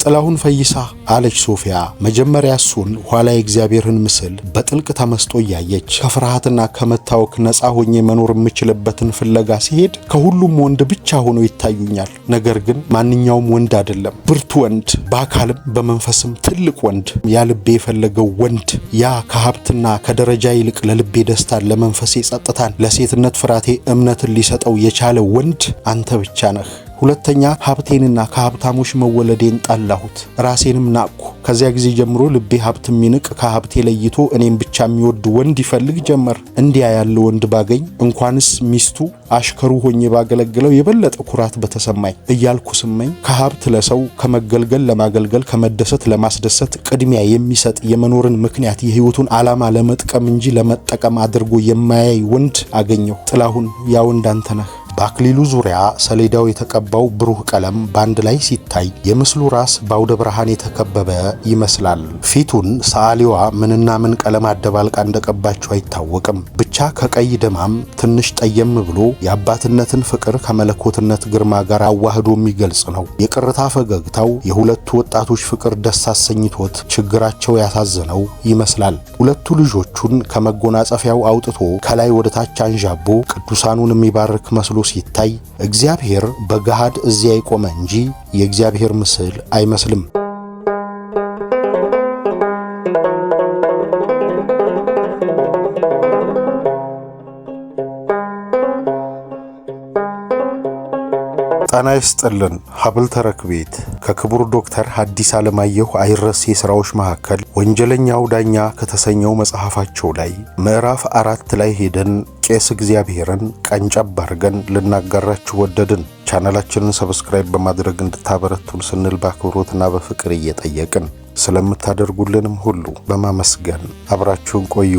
ጥላሁን ፈይሳ አለች ሶፊያ። መጀመሪያ እሱን ኋላ የእግዚአብሔርን ምስል በጥልቅ ተመስጦ እያየች ከፍርሃትና ከመታወክ ነፃ ሆኜ መኖር የምችልበትን ፍለጋ ሲሄድ ከሁሉም ወንድ ብቻ ሆኖ ይታዩኛል። ነገር ግን ማንኛውም ወንድ አይደለም፣ ብርቱ ወንድ፣ በአካልም በመንፈስም ትልቅ ወንድ፣ ያ ልቤ የፈለገው ወንድ፣ ያ ከሀብትና ከደረጃ ይልቅ ለልቤ ደስታን፣ ለመንፈሴ ጸጥታን፣ ለሴትነት ፍርሃቴ እምነትን ሊሰጠው የቻለ ወንድ አንተ ብቻ ነህ። ሁለተኛ ሀብቴንና ከሀብታሞች መወለዴን ጠላሁት፣ ራሴንም ናቅኩ። ከዚያ ጊዜ ጀምሮ ልቤ ሀብት የሚንቅ ከሀብቴ ለይቶ እኔም ብቻ የሚወድ ወንድ ይፈልግ ጀመር። እንዲያ ያለ ወንድ ባገኝ እንኳንስ ሚስቱ አሽከሩ ሆኜ ባገለግለው የበለጠ ኩራት በተሰማኝ እያልኩ ስመኝ ከሀብት ለሰው ከመገልገል ለማገልገል ከመደሰት ለማስደሰት ቅድሚያ የሚሰጥ የመኖርን ምክንያት የህይወቱን ዓላማ ለመጥቀም እንጂ ለመጠቀም አድርጎ የማያይ ወንድ አገኘሁ። ጥላሁን ያ ወንድ አንተ ነህ። በአክሊሉ ዙሪያ ሰሌዳው የተቀባው ብሩህ ቀለም ባንድ ላይ ሲታይ የምስሉ ራስ በአውደ ብርሃን የተከበበ ይመስላል። ፊቱን ሰዓሊዋ ምንና ምን ቀለም አደባልቃ እንደቀባቸው አይታወቅም። ብቻ ከቀይ ደማም ትንሽ ጠየም ብሎ የአባትነትን ፍቅር ከመለኮትነት ግርማ ጋር አዋህዶ የሚገልጽ ነው። የቅርታ ፈገግታው የሁለቱ ወጣቶች ፍቅር ደስ አሰኝቶት ችግራቸው ያሳዘነው ይመስላል። ሁለቱ ልጆቹን ከመጎናጸፊያው አውጥቶ ከላይ ወደ ታች አንዣቦ ቅዱሳኑን የሚባርክ መስሎ ሲታይ እግዚአብሔር በገሃድ እዚያ የቆመ እንጂ የእግዚአብሔር ምስል አይመስልም። ጣና ይስጥልን ሀብል ተረክቤት ከክቡር ዶክተር ሐዲስ ዓለማየሁ አይረሴ ስራዎች መካከል ወንጀለኛው ዳኛ ከተሰኘው መጽሐፋቸው ላይ ምዕራፍ 4 ላይ ሄደን ቄስ እግዚአብሔርን ቀንጨብ አድርገን ልናጋራችሁ ወደድን። ቻናላችንን ሰብስክራይብ በማድረግ እንድታበረቱን ስንል በአክብሮትና በፍቅር እየጠየቅን ስለምታደርጉልንም ሁሉ በማመስገን አብራችሁን ቆዩ።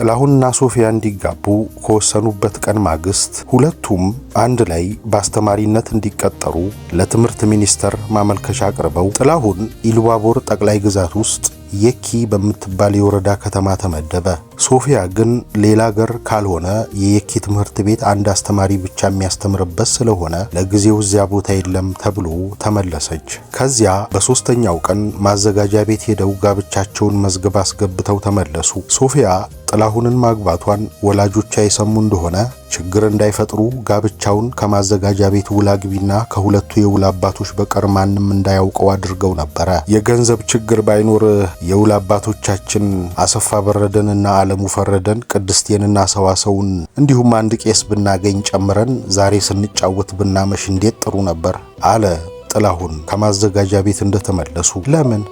ጥላሁንና ሶፊያ እንዲጋቡ ከወሰኑበት ቀን ማግስት ሁለቱም አንድ ላይ በአስተማሪነት እንዲቀጠሩ ለትምህርት ሚኒስቴር ማመልከቻ አቅርበው ጥላሁን ኢሉባቦር ጠቅላይ ግዛት ውስጥ የኪ በምትባል የወረዳ ከተማ ተመደበ። ሶፊያ ግን ሌላ ሀገር ካልሆነ የየኪ ትምህርት ቤት አንድ አስተማሪ ብቻ የሚያስተምርበት ስለሆነ ለጊዜው እዚያ ቦታ የለም ተብሎ ተመለሰች። ከዚያ በሶስተኛው ቀን ማዘጋጃ ቤት ሄደው ጋብቻቸውን መዝገብ አስገብተው ተመለሱ። ሶፊያ ጥላሁንን ማግባቷን ወላጆቿ የሰሙ እንደሆነ ችግር እንዳይፈጥሩ ጋብቻውን ከማዘጋጃ ቤት ውል አግቢና ከሁለቱ የውል አባቶች በቀር ማንም እንዳያውቀው አድርገው ነበረ። የገንዘብ ችግር ባይኖር የውል አባቶቻችን አሰፋ በረደንና አለሙ ፈረደን ቅድስቴንና ሰዋሰውን እንዲሁም አንድ ቄስ ብናገኝ ጨምረን ዛሬ ስንጫወት ብናመሽ እንዴት ጥሩ ነበር አለ ጥላሁን ከማዘጋጃ ቤት እንደተመለሱ። ለምን?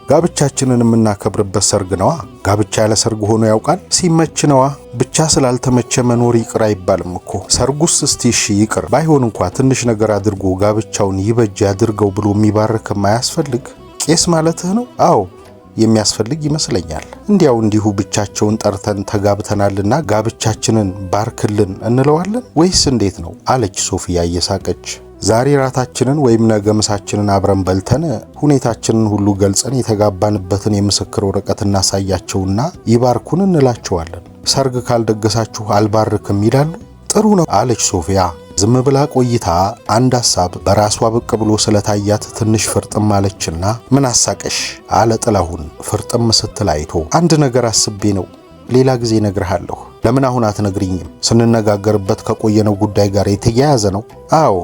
ጋብቻችንን የምናከብርበት ሰርግ ነዋ። ጋብቻ ያለ ሰርግ ሆኖ ያውቃል? ሲመች ነዋ። ብቻ ስላልተመቸ መኖር ይቅር አይባልም እኮ። ሰርጉስ እስቲ እሺ ይቅር ባይሆን እንኳ ትንሽ ነገር አድርጎ ጋብቻውን ይበጅ አድርገው ብሎ የሚባርክ ማያስፈልግ ቄስ ማለትህ ነው? አዎ የሚያስፈልግ ይመስለኛል። እንዲሁ ብቻቸውን ጠርተን ተጋብተናልና ጋብቻችንን ባርክልን እንለዋለን ወይስ እንዴት ነው? አለች ሶፊያ እየሳቀች። ዛሬ ራታችንን ወይም ነገ ምሳችንን አብረን በልተን ሁኔታችንን ሁሉ ገልጸን የተጋባንበትን የምስክር ወረቀት እናሳያቸውና ይባርኩን እንላቸዋለን። ሰርግ ካልደገሳችሁ አልባርክም ይላሉ። ጥሩ ነው አለች ሶፊያ። ዝም ብላ ቆይታ አንድ ሐሳብ በራሷ ብቅ ብሎ ስለታያት ትንሽ ፍርጥም አለችና ምን አሳቀሽ አለ ጥላሁን ፍርጥም ስትል አይቶ። አንድ ነገር አስቤ ነው፣ ሌላ ጊዜ እነግርሃለሁ። ለምን አሁን አትነግሪኝም? ስንነጋገርበት ከቆየነው ጉዳይ ጋር የተያያዘ ነው። አዎ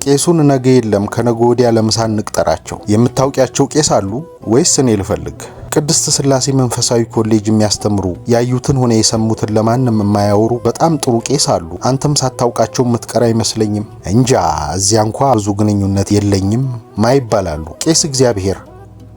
ቄሱን ነገ የለም ከነገ ወዲያ ለምሳ እንቅጠራቸው። የምታውቂያቸው ቄስ አሉ ወይስ እኔ ልፈልግ? ቅድስት ሥላሴ መንፈሳዊ ኮሌጅ የሚያስተምሩ ያዩትን ሆነ የሰሙትን ለማንም የማያወሩ በጣም ጥሩ ቄስ አሉ። አንተም ሳታውቃቸው የምትቀር አይመስለኝም። እንጃ እዚያ እንኳ ብዙ ግንኙነት የለኝም ማይባላሉ። ቄስ እግዚአብሔር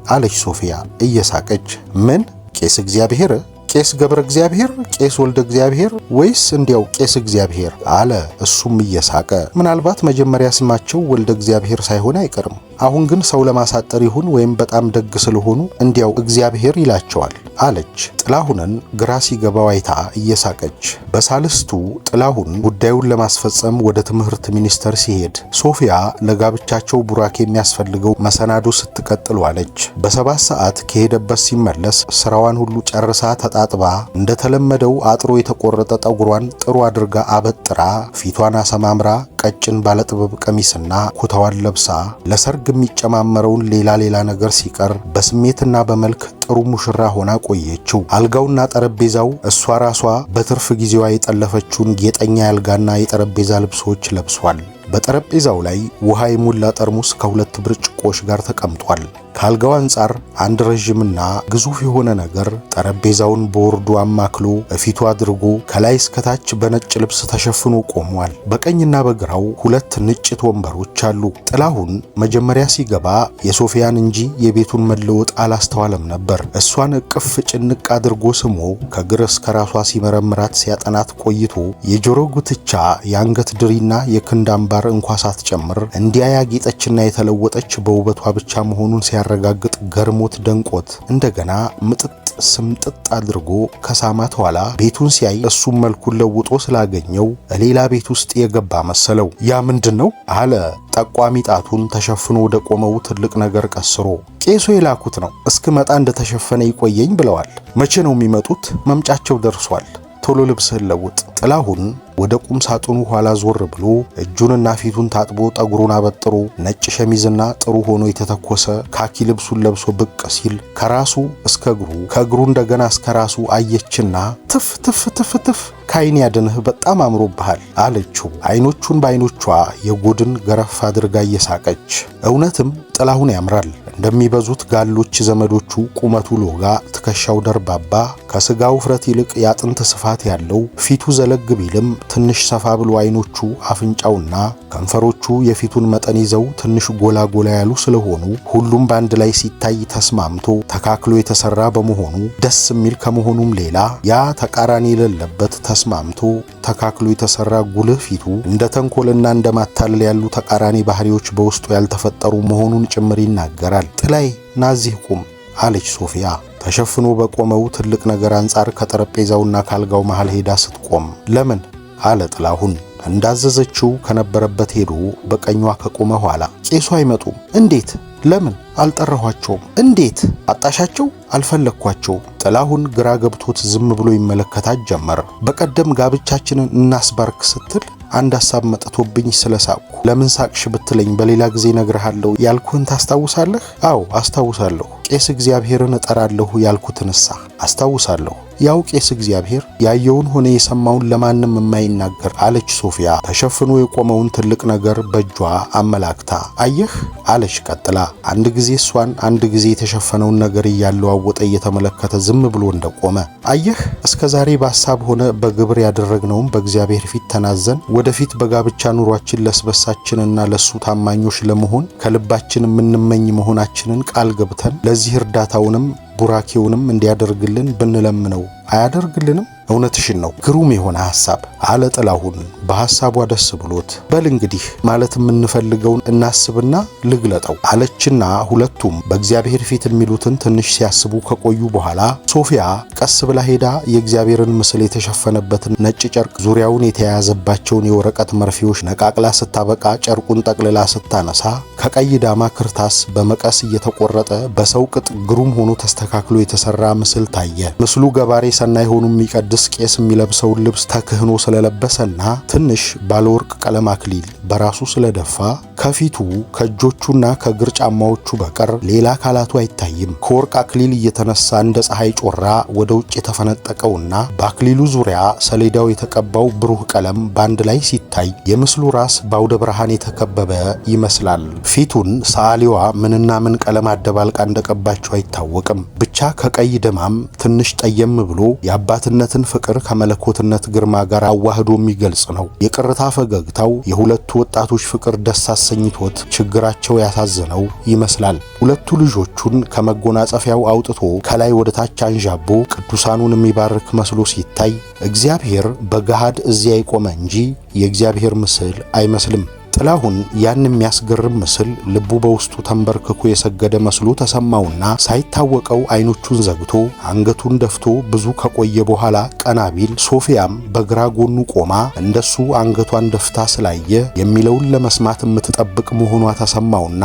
አለች ሶፊያ እየሳቀች። ምን ቄስ እግዚአብሔር? ቄስ ገብረ እግዚአብሔር፣ ቄስ ወልደ እግዚአብሔር ወይስ እንዲያው ቄስ እግዚአብሔር አለ እሱም እየሳቀ። ምናልባት መጀመሪያ ስማቸው ወልደ እግዚአብሔር ሳይሆን አይቀርም። አሁን ግን ሰው ለማሳጠር ይሁን ወይም በጣም ደግ ስለሆኑ እንዲያው እግዚአብሔር ይላቸዋል አለች ጥላሁንን ግራ ሲገባው አይታ እየሳቀች። በሳልስቱ ጥላሁን ጉዳዩን ለማስፈጸም ወደ ትምህርት ሚኒስቴር ሲሄድ ሶፊያ ለጋብቻቸው ቡራኬ የሚያስፈልገው መሰናዶ ስትቀጥል ዋለች። በ7 ሰዓት ከሄደበት ሲመለስ ስራዋን ሁሉ ጨርሳ ተጣጥባ እንደተለመደው አጥሮ የተቆረጠ ጠጉሯን ጥሩ አድርጋ አበጥራ ፊቷን አሰማምራ ቀጭን ባለጥበብ ቀሚስና ኩታዋን ለብሳ ለሰርግ የሚጨማመረውን ሌላ ነገር ሲቀር በስሜትና በመልክ ጥሩ ሙሽራ ሆና ቆየችው። አልጋውና ጠረጴዛው እሷ ራሷ በትርፍ ጊዜዋ የጠለፈችውን ጌጠኛ ያልጋና የጠረጴዛ ልብሶች ለብሷል። በጠረጴዛው ላይ ውሃ የሞላ ጠርሙስ ከ2 ብርጭቆዎች ጋር ተቀምጧል። ካልጋው አንጻር አንድ ረጅምና ግዙፍ የሆነ ነገር ጠረጴዛውን በወርዱ አማክሎ እፊቱ አድርጎ ከላይ እስከታች በነጭ ልብስ ተሸፍኖ ቆሟል። በቀኝና በግራው 2 ንጭት ወንበሮች አሉ። ጥላሁን መጀመሪያ ሲገባ የሶፊያን እንጂ የቤቱን መለወጥ አላስተዋለም ነበር። እሷን እቅፍ ጭንቅ አድርጎ ስሞ ከግር እስከ ራሷ ሲመረምራት ሲያጠናት ቆይቶ የጆሮ ጉትቻ፣ የአንገት ድሪና የክንድ አምባር እንኳ ሳትጨምር እንዲያ ያጌጠችና የተለወጠች በውበቷ ብቻ መሆኑን ሲያረጋግጥ ገርሞት ደንቆት እንደገና ምጥጥ ስምጥጥ አድርጎ ከሳማት ኋላ ቤቱን ሲያይ እሱም መልኩን ለውጦ ስላገኘው ሌላ ቤት ውስጥ የገባ መሰለው። ያ ምንድነው አለ ጠቋሚ ጣቱን ተሸፍኖ ወደ ቆመው ትልቅ ነገር ቀስሮ። ቄሱ የላኩት ነው፣ እስክመጣ እንደተሸፈነ ይቆየኝ ብለዋል። መቼ ነው የሚመጡት? መምጫቸው ደርሷል። ቶሎ ልብስህን ለውጥ። ጥላሁን ወደ ቁም ሳጥኑ ኋላ ዞር ብሎ እጁንና ፊቱን ታጥቦ ጠጉሩን አበጥሮ ነጭ ሸሚዝና ጥሩ ሆኖ የተተኮሰ ካኪ ልብሱን ለብሶ ብቅ ሲል ከራሱ እስከ እግሩ ከእግሩ እንደገና እስከ ራሱ አየችና ትፍ ካይን ያድንህ በጣም አምሮብሃል አለችው። አይኖቹን በአይኖቿ የጎድን ገረፍ አድርጋ እየሳቀች። እውነትም ጥላሁን ያምራል። እንደሚበዙት ጋሎች ዘመዶቹ ቁመቱ ሎጋ፣ ትከሻው ደርባባ፣ ከስጋ ውፍረት ይልቅ የአጥንት ስፋት ያለው፣ ፊቱ ዘለግ ቢልም ትንሽ ሰፋ ብሎ አይኖቹ፣ አፍንጫውና ከንፈሮቹ የፊቱን መጠን ይዘው ትንሽ ጎላ ያሉ ስለሆኑ ሁሉም በአንድ ላይ ሲታይ ተስማምቶ ተካክሎ የተሰራ በመሆኑ ደስ የሚል ከመሆኑም ሌላ ያ ተቃራኒ የሌለበት ተስማምቶ ተካክሎ የተሰራ ጉልህ ፊቱ እንደ ተንኮልና እንደ ማታለል ያሉ ተቃራኒ ባህሪዎች በውስጡ ያልተፈጠሩ መሆኑን ጭምር ይናገራል። ጥላይ ናዚህ ቁም አለች ሶፊያ ተሸፍኖ በቆመው ትልቅ ነገር አንጻር ከጠረጴዛውና ካልጋው መሃል ሄዳ ስትቆም። ለምን አለ ጥላሁን እንዳዘዘችው ከነበረበት ሄዶ በቀኟ ከቆመ ኋላ። ቄሱ አይመጡም? እንዴት? ለምን? አልጠራኋቸውም። እንዴት? አጣሻቸው? አልፈለኳቸውም። ጥላሁን ግራ ገብቶት ዝም ብሎ ይመለከታት ጀመር። በቀደም ጋብቻችንን እናስባርክ ስትል አንድ ሐሳብ መጥቶብኝ ስለሳቅኩ ለምን ሳቅሽ ብትለኝ በሌላ ጊዜ ነግርሃለሁ ያልኩህን ታስታውሳለህ? አዎ አስታውሳለሁ። ቄስ እግዚአብሔርን እጠራለሁ ያልኩትንሳ አስታውሳለሁ። ያው ቄስ እግዚአብሔር ያየውን ሆነ የሰማውን ለማንም የማይናገር አለች ሶፊያ ተሸፍኖ የቆመውን ትልቅ ነገር በእጇ አመላክታ። አየህ አለች ቀጥላ አንድ ጊዜ እሷን አንድ ጊዜ የተሸፈነውን ነገር እያለዋወጠ እየተመለከተ ዝም ብሎ እንደቆመ። አየህ እስከዛሬ በሐሳብ ሆነ በግብር ያደረግነውም በእግዚአብሔር ፊት ተናዘን ወደፊት በጋብቻ ኑሯችን ለስበሳችንና ለሱ ታማኞች ለመሆን ከልባችን የምንመኝ መሆናችንን ቃል ገብተን ለዚህ እርዳታውንም ቡራኬውንም እንዲያደርግልን ብንለምነው አያደርግልንም? እውነትሽን ነው። ግሩም የሆነ ሐሳብ አለ ጥላሁን በሐሳቧ ደስ ብሎት። በል እንግዲህ ማለት የምንፈልገውን እናስብና ልግለጠው አለችና ሁለቱም በእግዚአብሔር ፊት የሚሉትን ትንሽ ሲያስቡ ከቆዩ በኋላ ሶፊያ ቀስ ብላ ሄዳ የእግዚአብሔርን ምስል የተሸፈነበትን ነጭ ጨርቅ ዙሪያውን የተያያዘባቸውን የወረቀት መርፌዎች ነቃቅላ ስታበቃ ጨርቁን ጠቅልላ ስታነሳ ከቀይ ዳማ ክርታስ በመቀስ እየተቆረጠ በሰው ቅጥ ግሩም ሆኖ ተስተካክሎ የተሰራ ምስል ታየ። ምስሉ ገባሬ ሰናይ ሆኖ የሚቀድስ ቄስ የሚለብሰውን ልብስ ተክህኖ ስለለበሰና ትንሽ ባለወርቅ ቀለም አክሊል በራሱ ስለደፋ ከፊቱ ከእጆቹና ከእግር ጫማዎቹ በቀር ሌላ አካላቱ አይታይም። ከወርቅ አክሊል እየተነሳ እንደ ፀሐይ ጮራ ወደ ውጭ የተፈነጠቀውና በአክሊሉ ዙሪያ ሰሌዳው የተቀባው ብሩህ ቀለም ባንድ ላይ ሲታይ የምስሉ ራስ በአውደ ብርሃን የተከበበ ይመስላል። ፊቱን ሰዓሊዋ ምንና ምን ቀለም አደባልቃ እንደቀባቸው አይታወቅም። ብቻ ከቀይ ደማም ትንሽ ጠየም ብሎ የአባትነትን ፍቅር ከመለኮትነት ግርማ ጋር አዋህዶ የሚገልጽ ነው። የቅርታ ፈገግታው የሁለቱ ወጣቶች ፍቅር ደስ አሰኝቶት ችግራቸው ያሳዘነው ይመስላል። ሁለቱ ልጆቹን ከመጎናጸፊያው አውጥቶ ከላይ ወደ ታች አንዣቦ ቅዱሳኑን የሚባርክ መስሎ ሲታይ እግዚአብሔር በገሃድ እዚያ የቆመ እንጂ የእግዚአብሔር ምስል አይመስልም። ጥላሁን ያን የሚያስገርም ምስል ልቡ በውስጡ ተንበርክኮ የሰገደ መስሎ ተሰማውና ሳይታወቀው አይኖቹን ዘግቶ አንገቱን ደፍቶ ብዙ ከቆየ በኋላ ቀና ቢል ሶፊያም በግራ ጎኑ ቆማ እንደሱ አንገቷን ደፍታ ስላየ የሚለውን ለመስማት የምትጠብቅ መሆኗ ተሰማውና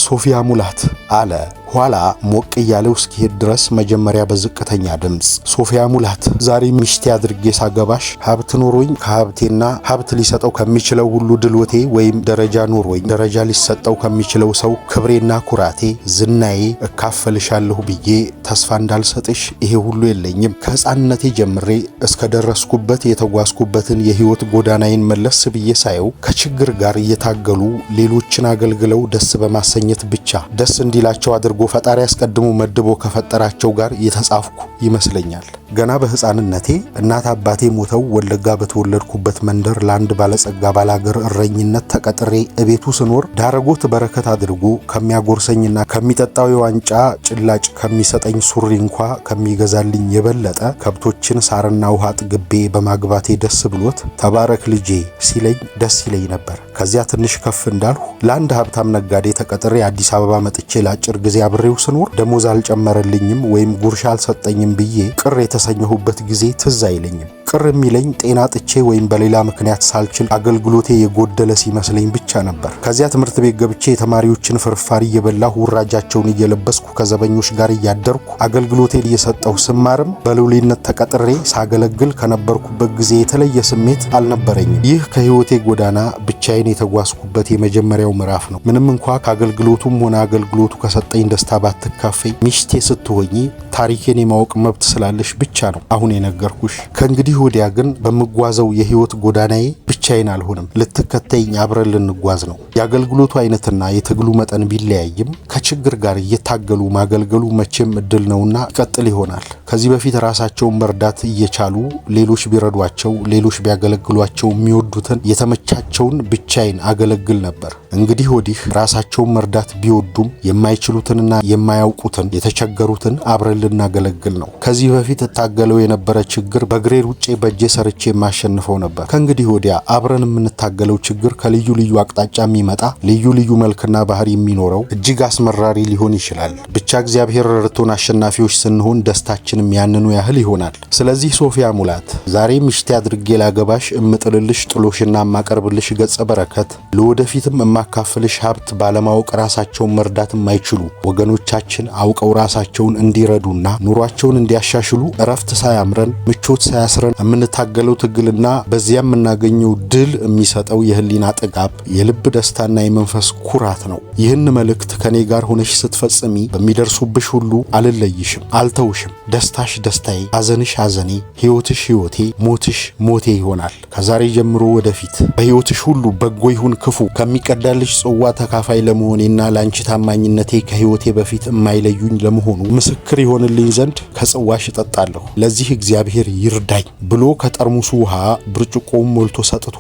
ሶፊያ ሙላት አለ። ኋላ ሞቅ እያለው እስኪሄድ ድረስ መጀመሪያ በዝቅተኛ ድምፅ ሶፊያ ሙላት፣ ዛሬ ሚስቴ አድርጌ ሳገባሽ ሀብት ኖሮኝ ከሀብቴና ሀብት ሊሰጠው ከሚችለው ሁሉ ድሎቴ ወይም ደረጃ ኖሮኝ ደረጃ ሊሰጠው ከሚችለው ሰው ክብሬና ኩራቴ ዝናዬ እካፈልሻለሁ ብዬ ተስፋ እንዳልሰጥሽ ይሄ ሁሉ የለኝም። ከሕፃንነቴ ጀምሬ እስከ ደረስኩበት የተጓዝኩበትን የህይወት ጎዳናዬን መለስ ብዬ ሳየው ከችግር ጋር እየታገሉ ሌሎችን አገልግለው ደስ በማሰኘት ብቻ ደስ እንዲላቸው አድርጎ ፈጣሪ አስቀድሞ መድቦ ከፈጠራቸው ጋር የተጻፍኩ ይመስለኛል። ገና በሕፃንነቴ እናት አባቴ ሞተው ወለጋ በተወለድኩበት መንደር ለአንድ ባለጸጋ ባላገር እረኝነት ተቀጥሬ እቤቱ ስኖር ዳረጎት በረከት አድርጎ ከሚያጎርሰኝና ከሚጠጣው የዋንጫ ጭላጭ ከሚሰጠኝ ሱሪ እንኳ ከሚገዛልኝ የበለጠ ከብቶችን ሳርና ውሃ ጥግቤ በማግባቴ ደስ ብሎት ተባረክ ልጄ ሲለኝ ደስ ይለኝ ነበር። ከዚያ ትንሽ ከፍ እንዳልሁ ለአንድ ሀብታም ነጋዴ ተቀጥሬ አዲስ አበባ መጥቼ ለአጭር ጊዜ አብሬው ስኖር ደሞዝ አልጨመረልኝም ወይም ጉርሻ አልሰጠኝም ብዬ ቅር የተሰኘሁበት ጊዜ ትዝ አይለኝም። ቅር የሚለኝ ጤና ጥቼ ወይም በሌላ ምክንያት ሳልችል አገልግሎቴ የጎደለ ሲመስለኝ ብቻ ነበር። ከዚያ ትምህርት ቤት ገብቼ የተማሪዎችን ፍርፋሪ እየበላሁ ውራጃቸውን እየለበስኩ ከዘበኞች ጋር እያደርኩ አገልግሎቴን እየሰጠሁ ስማርም በሎሌነት ተቀጥሬ ሳገለግል ከነበርኩበት ጊዜ የተለየ ስሜት አልነበረኝም። ይህ ከህይወቴ ጎዳና ብቻዬን የተጓዝኩበት የመጀመሪያው ምዕራፍ ነው። ምንም እንኳ ከአገልግሎቱም ሆነ አገልግሎቱ ከሰጠኝ ደስታ ባትካፈይ ሚስቴ ስትሆኚ ታሪኬን የማወቅ መብት ስላለሽ ብቻ ነው አሁን የነገርኩሽ። ከእንግዲህ ወዲያ ግን በምጓዘው የህይወት ጎዳናዬ ብቻዬን አልሆንም። ልትከተይኝ አብረን ልንጓዝ ነው። የአገልግሎቱ አይነትና የትግሉ መጠን ቢለያይም ከችግር ጋር እየታገሉ ማገልገሉ መቼም እድል ነውና ይቀጥል ይሆናል። ከዚህ በፊት ራሳቸውን መርዳት እየቻሉ ሌሎች ቢረዷቸው፣ ሌሎች ቢያገለግሏቸው የሚወዱትን የተመቻቸውን ብቻዬን አገለግል ነበር። እንግዲህ ወዲህ ራሳቸውን መርዳት ቢወዱም የማይችሉትንና የማያውቁትን የተቸገሩትን አብረን ልናገለግል ነው። ከዚህ በፊት እታገለው የነበረ ችግር በእግሬ ሩጬ በእጄ ሰርቼ የማሸንፈው ነበር። ከእንግዲህ ወዲያ አብረን የምንታገለው ችግር ከልዩ ልዩ አቅጣጫ የሚመጣ ልዩ ልዩ መልክና ባህሪ የሚኖረው እጅግ አስመራሪ ሊሆን ይችላል። ብቻ እግዚአብሔር ረድቶን አሸናፊዎች ስንሆን ደስታችንም ያንኑ ያህል ይሆናል። ስለዚህ ሶፊያ ሙላት፣ ዛሬ ሚስቴ አድርጌ ላገባሽ እምጥልልሽ ጥሎሽና የማቀርብልሽ ገጸ በረከት ለወደፊትም የማካፍልሽ ሀብት ባለማወቅ ራሳቸውን መርዳት የማይችሉ ወገኖቻችን አውቀው ራሳቸውን እንዲረዱና ኑሯቸውን እንዲያሻሽሉ እረፍት ሳያምረን ምቾት ሳያስረን የምንታገለው ትግልና በዚያ የምናገኘው ድል የሚሰጠው የህሊና ጥጋብ፣ የልብ ደስታና የመንፈስ ኩራት ነው። ይህን መልእክት ከኔ ጋር ሆነሽ ስትፈጽሚ በሚደርሱብሽ ሁሉ አልለይሽም፣ አልተውሽም። ደስታሽ ደስታዬ፣ ሐዘንሽ ሐዘኔ፣ ሕይወትሽ ሕይወቴ፣ ሞትሽ ሞቴ ይሆናል። ከዛሬ ጀምሮ ወደፊት በሕይወትሽ ሁሉ በጎ ይሁን ክፉ ከሚቀዳልሽ ጽዋ ተካፋይ ለመሆኔና ለአንቺ ታማኝነቴ ከሕይወቴ በፊት የማይለዩኝ ለመሆኑ ምስክር ይሆንልኝ ዘንድ ከጽዋሽ እጠጣለሁ። ለዚህ እግዚአብሔር ይርዳኝ ብሎ ከጠርሙሱ ውሃ ብርጭቆውን ሞልቶ ሰጥቷት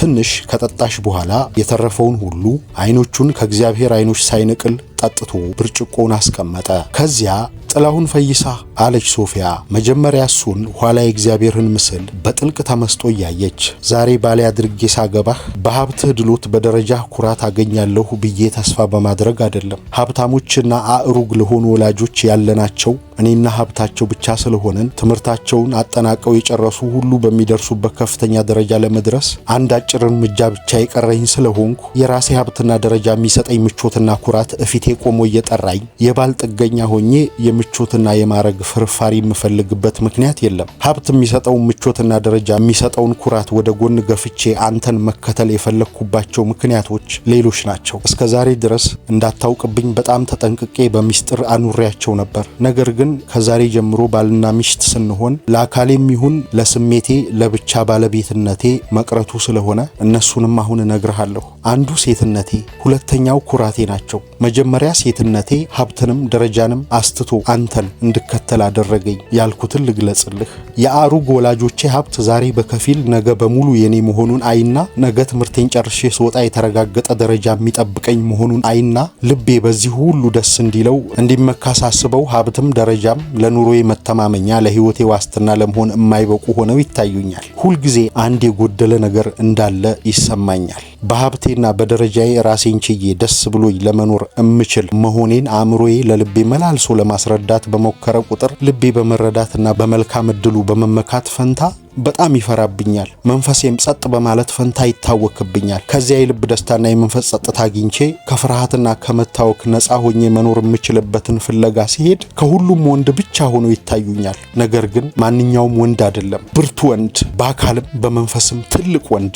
ትንሽ ከጠጣሽ በኋላ የተረፈውን ሁሉ አይኖቹን ከእግዚአብሔር አይኖች ሳይነቅል ጠጥቶ ብርጭቆውን አስቀመጠ። ከዚያ ጥላሁን ፈይሳ አለች ሶፊያ። መጀመሪያ እሱን ኋላ የእግዚአብሔርን ምስል በጥልቅ ተመስጦ እያየች ዛሬ ባሌ አድርጌ ሳገባህ በሀብትህ ድሎት በደረጃህ ኩራት አገኛለሁ ብዬ ተስፋ በማድረግ አይደለም። ሀብታሞችና አእሩግ ለሆኑ ወላጆች ያለናቸው እኔና ሀብታቸው ብቻ ስለሆነን ትምህርታቸውን አጠናቀው የጨረሱ ሁሉ በሚደርሱበት ከፍተኛ ደረጃ ለመድረስ አንድ አጭር እርምጃ ብቻ የቀረኝ ስለሆንኩ የራሴ ሀብትና ደረጃ የሚሰጠኝ ምቾትና ኩራት እፊቴ ቆሞ እየጠራኝ የባል ጥገኛ ሆኜ የምቾትና የማረግ ፍርፋሪ የምፈልግበት ምክንያት የለም። ሀብት የሚሰጠውን ምቾትና ደረጃ የሚሰጠውን ኩራት ወደ ጎን ገፍቼ አንተን መከተል የፈለግኩባቸው ምክንያቶች ሌሎች ናቸው። እስከዛሬ ድረስ እንዳታውቅብኝ በጣም ተጠንቅቄ በሚስጥር አኑሬያቸው ነበር። ነገር ግን ከዛሬ ጀምሮ ባልና ሚስት ስንሆን ለአካሌም ይሁን ለስሜቴ ለብቻ ባለቤትነቴ መቅረቱ ስለሆነ እነሱንም አሁን እነግርሃለሁ። አንዱ ሴትነቴ፣ ሁለተኛው ኩራቴ ናቸው። መጀመሪያ ሴትነቴ ሀብትንም ደረጃንም አስትቶ አንተን እንድከተል አደረገኝ ያልኩትን ልግለጽልህ። የአሩግ ወላጆቼ ሀብት ዛሬ በከፊል ነገ በሙሉ የኔ መሆኑን አይና ነገ ትምህርቴን ጨርሼ ስወጣ የተረጋገጠ ደረጃ የሚጠብቀኝ መሆኑን አይና ልቤ በዚህ ሁሉ ደስ እንዲለው እንዲመካ ሳስበው ሀብትም ደረጃም ለኑሮዬ መተማመኛ ለህይወቴ ዋስትና ለመሆን የማይበቁ ሆነው ይታዩኛል። ሁልጊዜ አንድ የጎደለ ነገር እንዳለ ይሰማኛል። በሀብቴና በደረጃዬ ራሴን ችዬ ደስ ብሎኝ ለመኖር እምችል መሆኔን አእምሮዬ ለልቤ መላልሶ ለማስረዳት በሞከረ ቁጥር ልቤ በመረዳትና በመልካም እድሉ በመመካት ፈንታ በጣም ይፈራብኛል። መንፈሴም ጸጥ በማለት ፈንታ ይታወክብኛል። ከዚያ የልብ ደስታና የመንፈስ ጸጥታ አግኝቼ ከፍርሃትና ከመታወክ ነፃ ሆኜ መኖር የምችልበትን ፍለጋ ሲሄድ ከሁሉም ወንድ ብቻ ሆኖ ይታዩኛል። ነገር ግን ማንኛውም ወንድ አይደለም፣ ብርቱ ወንድ፣ በአካልም በመንፈስም ትልቅ ወንድ።